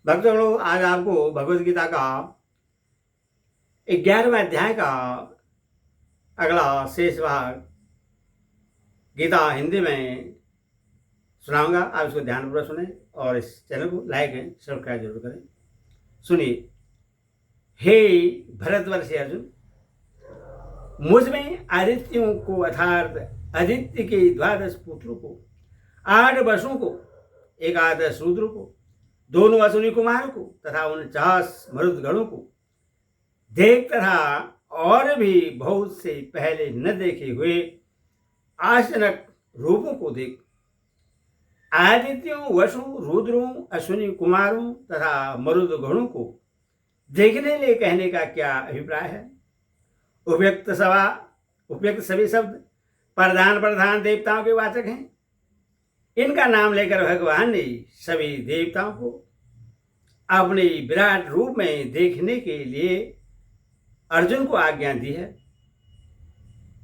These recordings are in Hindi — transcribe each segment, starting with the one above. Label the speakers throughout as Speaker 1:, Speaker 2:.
Speaker 1: भक्तों, आज आपको भगवद गीता का 11वें अध्याय का अगला शेष भाग गीता हिंदी में सुनाऊंगा। आप इसको ध्यानपूर्वक सुने और इस चैनल को लाइक एंड सब्सक्राइब जरूर करें। सुनिए। हे भरतवर्षी अर्जुन, मुझ में आदित्यों को अर्थात आदित्य के 12 पुत्रों को, 8 वसुओं को, 11 शूद्रों को, दोनों अश्विनी कुमारों को तथा 49 मरुदगणों को देख तथा और भी बहुत से पहले न देखे हुए आश्चर्यजनक रूपों को देख। आदित्यों, वसु, रुद्रों, अश्विनी कुमारों तथा मरुदगणों को देखने लिए कहने का क्या अभिप्राय है? उपयुक्त सभी शब्द प्रधान देवताओं के वाचक हैं। इनका नाम लेकर भगवान ने सभी देवताओं को अपने विराट रूप में देखने के लिए अर्जुन को आज्ञा दी है।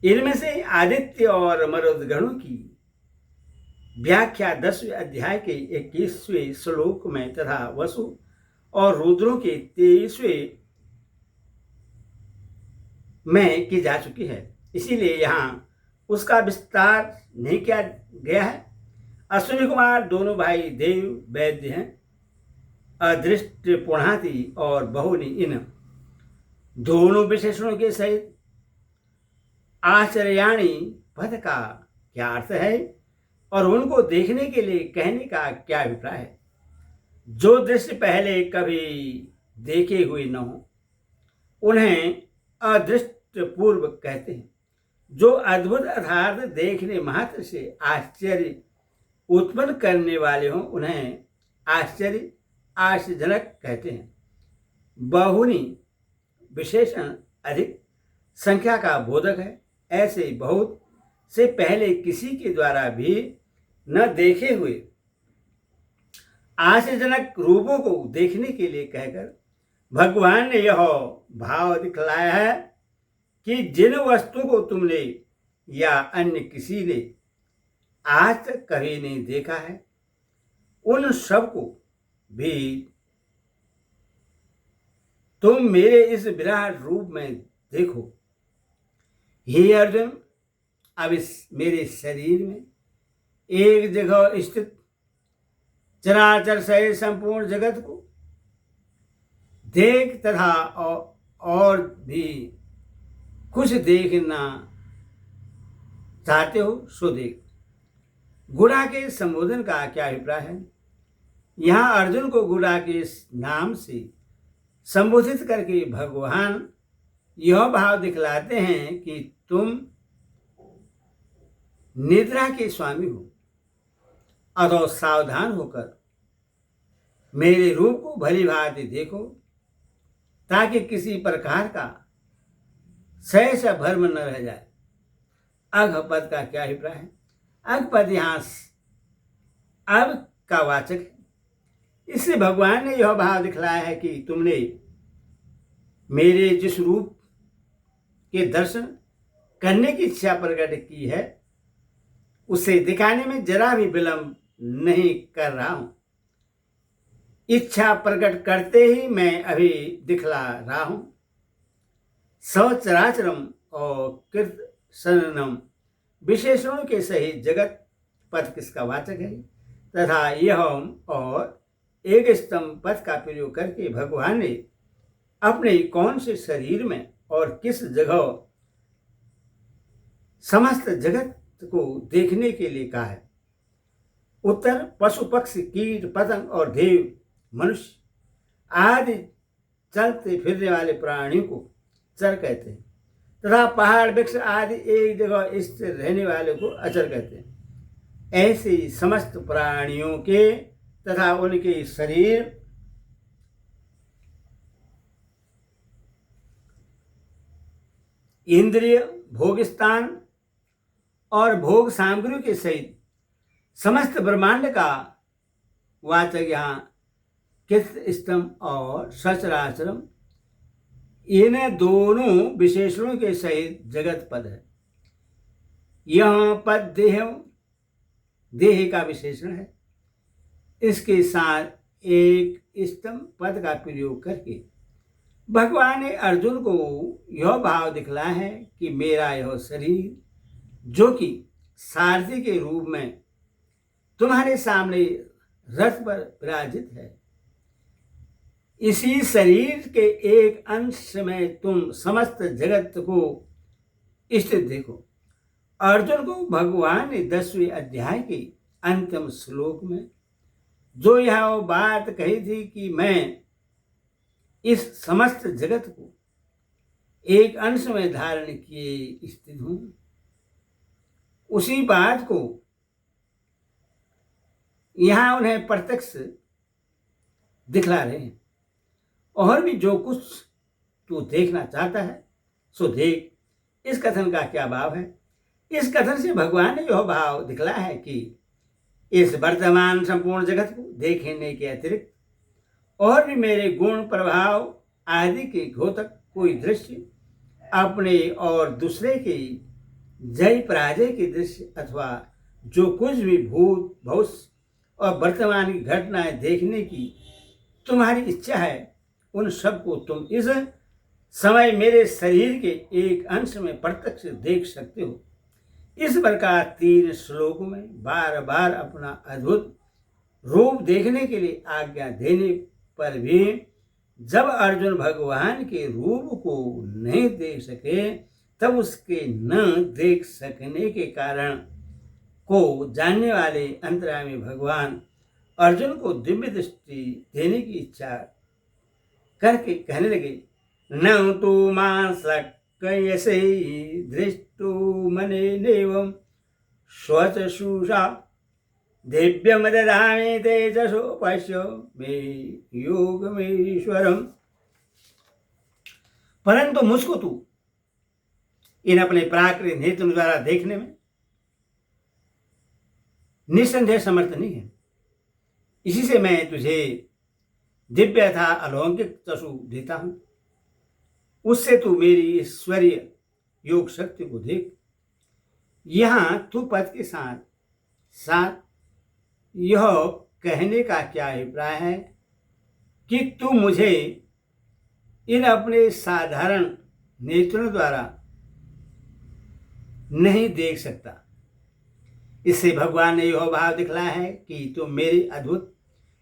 Speaker 1: इनमें से आदित्य और मरुदगणों की व्याख्या 10वें अध्याय के 21वें श्लोक में तथा वसु और रुद्रों के 23वें में की जा चुकी है, इसीलिए यहाँ उसका विस्तार नहीं किया गया है। अश्विनी कुमार दोनों भाई देव वैद्य हैं। अदृष्ट, पुणाति और बहुनी, इन दोनों विशेषणों के सहित आश्चर्याणी पद का क्या अर्थ है और उनको देखने के लिए कहने का क्या अभिप्राय है? जो दृश्य पहले कभी देखे हुए न हो उन्हें अदृष्ट पूर्व कहते हैं। जो अद्भुत अर्थात देखने मात्र से आश्चर्य उत्पन्न करने वाले हों उन्हें आश्चर्यजनक कहते हैं। बहुनी विशेषण अधिक संख्या का बोधक है। ऐसे बहुत से पहले किसी के द्वारा भी न देखे हुए आश्चर्यजनक रूपों को देखने के लिए कहकर भगवान ने यह भाव दिखलाया है कि जिन वस्तुओं को तुमने या अन्य किसी ने आज तक कभी नहीं देखा है उन सब को भी तुम मेरे इस विराट रूप में देखो। हे अर्जुन, अब इस मेरे शरीर में एक जगह स्थित चराचर सहित संपूर्ण जगत को देख तथा और भी कुछ देखना चाहते हो सो देख। गुड़ा के संबोधन का क्या अभिप्राय है? यहाँ अर्जुन को गुड़ा के नाम से संबोधित करके भगवान यह भाव दिखलाते हैं कि तुम निद्रा के स्वामी हो, अतः सावधान होकर मेरे रूप को भली भांति देखो ताकि किसी प्रकार का सहसा भ्रम न रह जाए। अघपद का क्या अभिप्राय है? अघपद यहाँ अब का वाचक है। इसलिए भगवान ने यह भाव दिखलाया है कि तुमने मेरे जिस रूप के दर्शन करने की इच्छा प्रकट की है उसे दिखाने में जरा भी विलंब नहीं कर रहा हूं। इच्छा प्रकट करते ही मैं अभी दिखला रहा हूं। सचराचरम और कृत सननम विशेषणों के सहित जगत पद किसका वाचक है तथा यह और एक स्तंभ पद का प्रयोग करके भगवान ने अपने कौन से शरीर में और किस जगह समस्त जगत को देखने के लिए कहा है? उत्तर, पशु पक्षी कीट पतंग और देव मनुष्य आदि चलते फिरने वाले प्राणियों को चर कहते हैं तथा पहाड़ वृक्ष आदि एक जगह स्थिर रहने वाले को अचर कहते हैं। ऐसे ही समस्त प्राणियों के तथा उनके शरीर इंद्रिय, भोगस्थान और भोग सामग्रियों के सहित समस्त ब्रह्मांड का वाचक यहाँ किस स्तंभ और सचराचरम इन दोनों विशेषणों के सहित जगत पद है। यह पद देह का विशेषण है। इसके साथ एक स्तंभ पद का प्रयोग करके भगवान ने अर्जुन को यह भाव दिखलाया है कि मेरा यह शरीर, जो कि सारथी के रूप में तुम्हारे सामने रथ पर विराजित है, इसी शरीर के एक अंश में तुम समस्त जगत को स्थित देखो। अर्जुन को भगवान ने 10वें अध्याय के अंतिम श्लोक में जो यह बात कही थी कि मैं इस समस्त जगत को एक अंश में धारण किए स्थित हूं, उसी बात को यहां उन्हें प्रत्यक्ष दिखला रहे हैं। और भी जो कुछ तू देखना चाहता है सो देख। इस कथन का क्या भाव है? इस कथन से भगवान ने यह भाव दिखलाया है कि इस वर्तमान संपूर्ण जगत को देखने के अतिरिक्त और भी मेरे गुण प्रभाव आदि के घोतक कोई दृश्य, अपने और दूसरे के जय पराजय के दृश्य अथवा जो कुछ भी भूत भविष्य और वर्तमान की घटनाएं देखने की तुम्हारी इच्छा है, उन सब को तुम इस समय मेरे शरीर के एक अंश में प्रत्यक्ष देख सकते हो। इस प्रकार 3 श्लोकों में बार बार अपना अद्भुत रूप देखने के लिए आज्ञा देने पर भी जब अर्जुन भगवान के रूप को नहीं देख सके, तब उसके न देख सकने के कारण को जानने वाले अंतर्यामी भगवान अर्जुन को दिव्य दृष्टि देने की इच्छा करके कहने लगे, न तो मां सकयसे दृष्टो मने नेवं स्वचक्षुषा दिव्यम ददामि तेजसो पश्य मे योगमेश्वरम। परंतु मुझको तू इन अपने प्राकृतिक नेत्र द्वारा देखने में निस्संदेह समर्थ नहीं है। इसी से मैं तुझे दिव्य तथा अलौकिक चक्षु देता हूं। उससे तू मेरी ईश्वरीय योग शक्ति को देख। यहां तू पद के साथ साथ यह कहने का क्या अभिप्राय है कि तू मुझे इन अपने साधारण नेत्रों द्वारा नहीं देख सकता। इससे भगवान ने यह भाव दिखलाया है कि तुम मेरी अद्भुत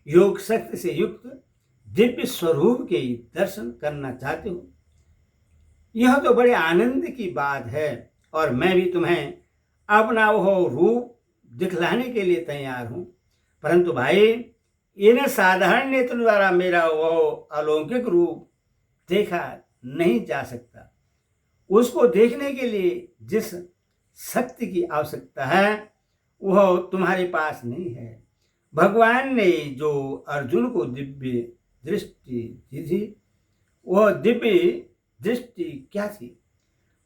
Speaker 1: योग शक्ति से युक्त दिव्य स्वरूप के दर्शन करना चाहते हो। यह तो बड़े आनंद की बात है और मैं भी तुम्हें अपना वह रूप दिखलाने के लिए तैयार हूं। परंतु भाई, इन साधारण नेत्र द्वारा मेरा वह अलौकिक रूप देखा नहीं जा सकता। उसको देखने के लिए जिस शक्ति की आवश्यकता है वह तुम्हारे पास नहीं है। भगवान ने जो अर्जुन को दिव्य दृष्टि दी थी, वह दिव्य दृष्टि क्या थी?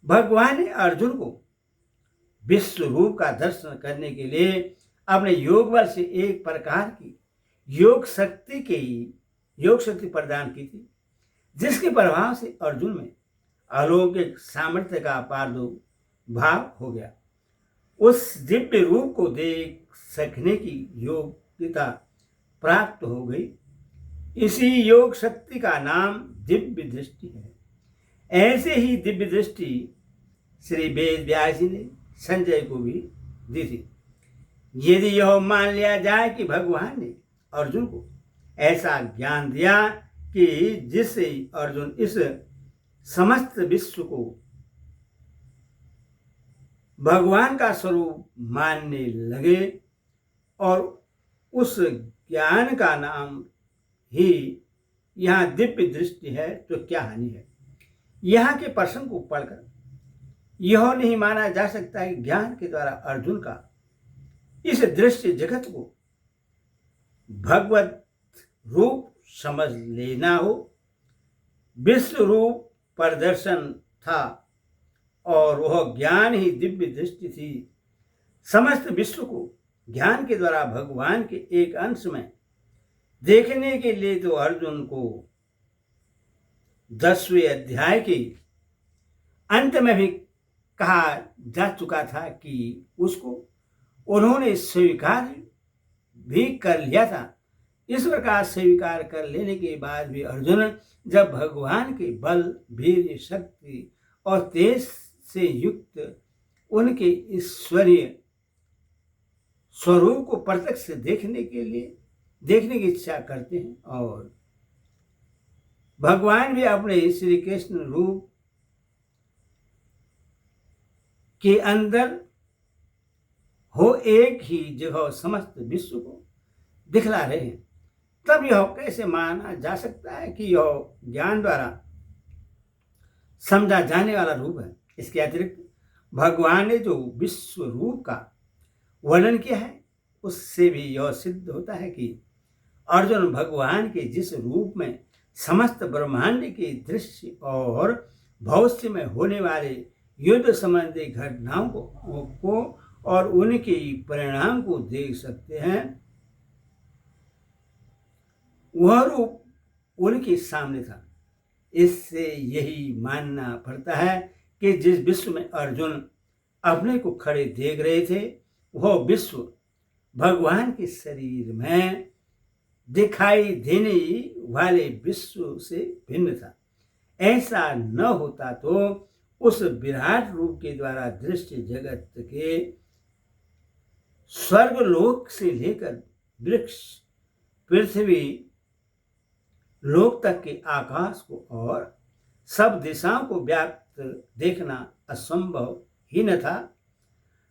Speaker 1: भगवान ने अर्जुन को विश्व रूप का दर्शन करने के लिए अपने योग बल से एक प्रकार की योग शक्ति प्रदान की थी, जिसके प्रभाव से अर्जुन में अलौकिक सामर्थ्य का प्रादुर्भाव हो गया। उस दिव्य रूप को देख सकने की योग्यता प्राप्त हो गई। इसी योग शक्ति का नाम दिव्य दृष्टि है। ऐसे ही दिव्य दृष्टि श्री वेद व्यास जी ने संजय को भी दी थी। यदि यह मान लिया जाए कि भगवान ने अर्जुन को ऐसा ज्ञान दिया कि जिससे अर्जुन इस समस्त विश्व को भगवान का स्वरूप मानने लगे और उस ज्ञान का नाम ही यहाँ दिव्य दृष्टि है, तो क्या हानि है? यहाँ के प्रश्न को पढ़कर यह नहीं माना जा सकता कि ज्ञान के द्वारा अर्जुन का इस दृश्य जगत को भगवत रूप समझ लेना हो। विश्व रूप प्रदर्शन था और वह ज्ञान ही दिव्य दृष्टि थी। समस्त विश्व को ज्ञान के द्वारा भगवान के एक अंश में देखने के लिए तो अर्जुन को 10वें अध्याय के अंत में भी कहा जा चुका था कि उसको उन्होंने स्वीकार भी कर लिया था। इस प्रकार स्वीकार कर लेने के बाद भी अर्जुन जब भगवान के बल, वीर्य, शक्ति और तेज से युक्त उनके ईश्वरीय स्वरूप को प्रत्यक्ष देखने की इच्छा करते हैं और भगवान भी अपने श्री कृष्ण रूप के अंदर हो एक ही जगह समस्त विश्व को दिखला रहे हैं, तब यह कैसे माना जा सकता है कि यह ज्ञान द्वारा समझा जाने वाला रूप है। इसके अतिरिक्त भगवान ने जो विश्व रूप का वर्णन किया है उससे भी यह सिद्ध होता है कि अर्जुन भगवान के जिस रूप में समस्त ब्रह्मांड के दृश्य और भविष्य में होने वाले युद्ध संबंधी घटनाओं को और उनके परिणाम को देख सकते हैं, वह रूप उनके सामने था। इससे यही मानना पड़ता है कि जिस विश्व में अर्जुन अपने को खड़े देख रहे थे वह विश्व भगवान के शरीर में दिखाई देने वाले विश्व से भिन्न था। ऐसा न होता तो उस विराट रूप के द्वारा दृश्य जगत के स्वर्गलोक से लेकर वृक्ष, पृथ्वी लोक तक के आकाश को और सब दिशाओं को व्याप्त देखना असंभव ही न था।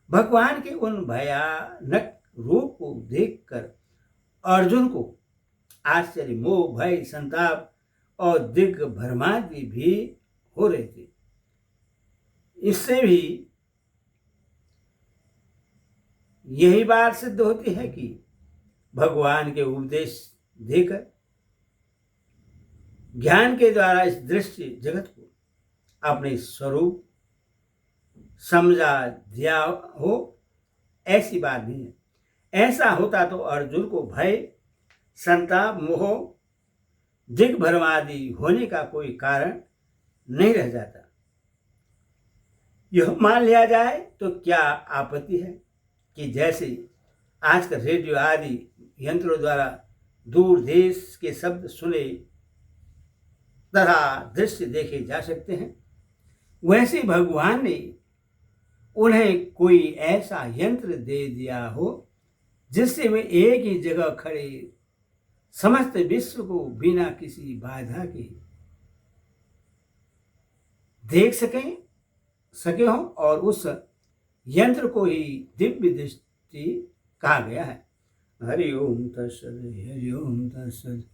Speaker 1: भगवान के उन भयानक रूप को देखकर अर्जुन को आश्चर्य, मोह, भय, संताप और दिग्भ्रमादि भी हो रहे थे। इससे भी यही बात सिद्ध होती है कि भगवान के उपदेश देकर ज्ञान के द्वारा इस दृश्य जगत को अपने स्वरूप समझा दिया हो, ऐसी बात नहीं है। ऐसा होता तो अर्जुन को भय, संताप, मोह, दिग्भ्रमादि होने का कोई कारण नहीं रह जाता। यह मान लिया जाए तो क्या आपत्ति है कि जैसे आजकल रेडियो आदि यंत्रों द्वारा दूर देश के शब्द सुने तरह दृश्य देखे जा सकते हैं, वैसे भगवान ने उन्हें कोई ऐसा यंत्र दे दिया हो जिससे वे एक ही जगह खड़े समस्त विश्व को बिना किसी बाधा के देख सके हो, और उस यंत्र को ही दिव्य दृष्टि कहा गया है। हरि ओम तत्सत, हरि ओम तत्सत।